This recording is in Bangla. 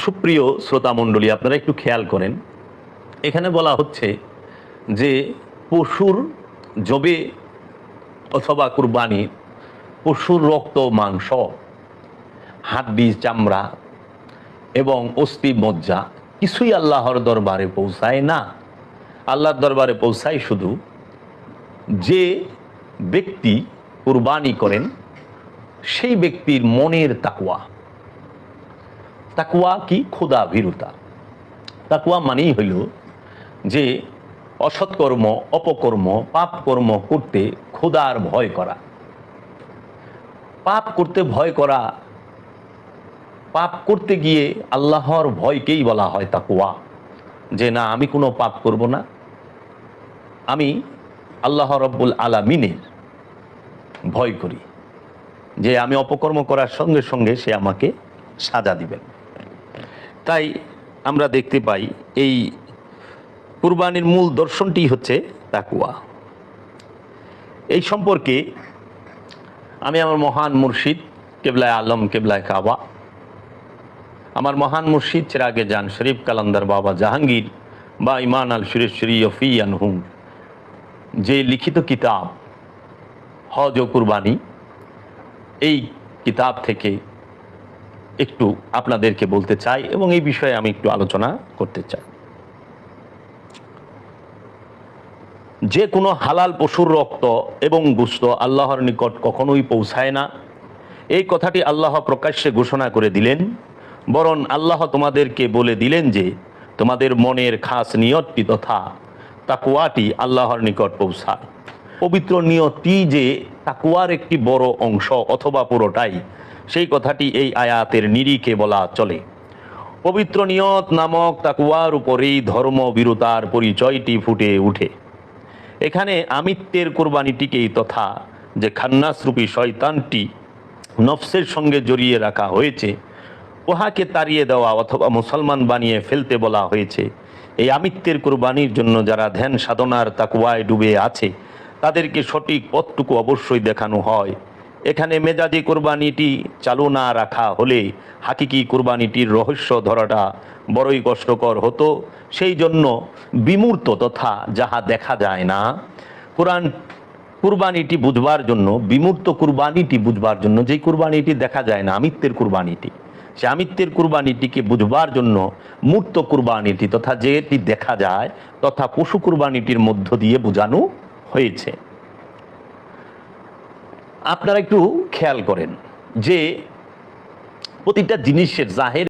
সুপ্রিয় শ্রোতা মণ্ডলী, আপনারা একটু খেয়াল করেন, এখানে বলা হচ্ছে যে পশুর জবে অথবা কুরবানির পশুর রক্ত, মাংস, হাড্ডি, চামড়া এবং অস্থি মজ্জা কিছুই আল্লাহর দরবারে পৌঁছায় না। আল্লাহর দরবারে পৌঁছায় শুধু যে ব্যক্তি কুরবানি করেন সেই ব্যক্তির মনের তাকওয়া। তাকওয়া কি? খোদা ভীরুতা। তাকওয়া মানেই হইল যে অসৎকর্ম, অপকর্ম, পাপ কর্ম করতে খোদার ভয় করা। পাপ করতে ভয় করা, পাপ করতে গিয়ে আল্লাহর ভয়কেই বলা হয় তাকওয়া। যে না, আমি কোনো পাপ করব না, আমি আল্লাহ রব্বুল আলামিনের ভয় করি, যে আমি অপকর্ম করার সঙ্গে সঙ্গে সে আমাকে সাজা দিবেন। তাই আমরা দেখতে পাই এই কুরবানির মূল দর্শনটি হচ্ছে তাকওয়া। এই সম্পর্কে আমি আমার মহান মুর্শিদ কেবলায় আলম, কেবলায় কাবা, আমার মহান মুর্শিদ চিরাগে জান শরীফ কালান্দার বাবা জাহাঙ্গীর বা ইমান আল সুরেশ্বরী ফি আনহুম যে লিখিত কিতাব হজ ও কুরবানি, এই কিতাব থেকে একটু আপনাদেরকে বলতে চাই এবং এই বিষয়ে আমি একটু আলোচনা করতে চাই। যে কোনো হালাল পশুর রক্ত এবং গোশত আল্লাহর নিকট কখনোই পৌঁছায় না, এই কথাটি আল্লাহ প্রকাশ্যে ঘোষণা করে দিলেন। বরং আল্লাহ তোমাদেরকে বলে দিলেন যে তোমাদের মনের খাস নিয়তটি তথা তাকওয়াটি আল্লাহর নিকট পৌঁছায়। পবিত্র নিয়তি যে তাকওয়ার একটি বড় অংশ অথবা পুরোটাই, সেই কথাটি এই আয়াতের নিরিখে বলা চলে। পবিত্র নিয়ত নামক তাকওয়ার উপরেই ধর্মভীরুতার পরিচয়টি ফুটে উঠে। এখানে আমিত্বের কোরবানিটিকেই তথা যে খান্নাসরূপী শয়তানটি নফসের সঙ্গে জড়িয়ে রাখা হয়েছে, উহাকে তাড়িয়ে দেওয়া অথবা মুসলমান বানিয়ে ফেলতে বলা হয়েছে। এই আমিত্বের কোরবানির জন্য যারা ধ্যান সাধনার তাকওয়ায় ডুবে আছে তাদেরকে সঠিক পথটুকু অবশ্যই দেখানো হয়। এখানে মেজাজি কোরবানিটি চালু না রাখা হলে হাকিকি কোরবানিটির রহস্য ধরাটা বড়ই কষ্টকর হতো। সেই জন্য বিমূর্ত তথা যাহা দেখা যায় না কোরআন কুরবানিটি বুঝবার জন্য, বিমূর্ত কুরবানিটি বুঝবার জন্য, যেই কুরবানিটি দেখা যায় না আমিত্বের কুরবানিটি, সে আমিত্বের কুরবানিটিকে বুঝবার জন্য মূর্ত কুরবানিটি তথা যেটি দেখা যায় তথা পশু কুরবানিটির মধ্য দিয়ে বোঝানো হয়েছে। আপনারা একটু খেয়াল করেন যে প্রতিটা জিনিসের জাহের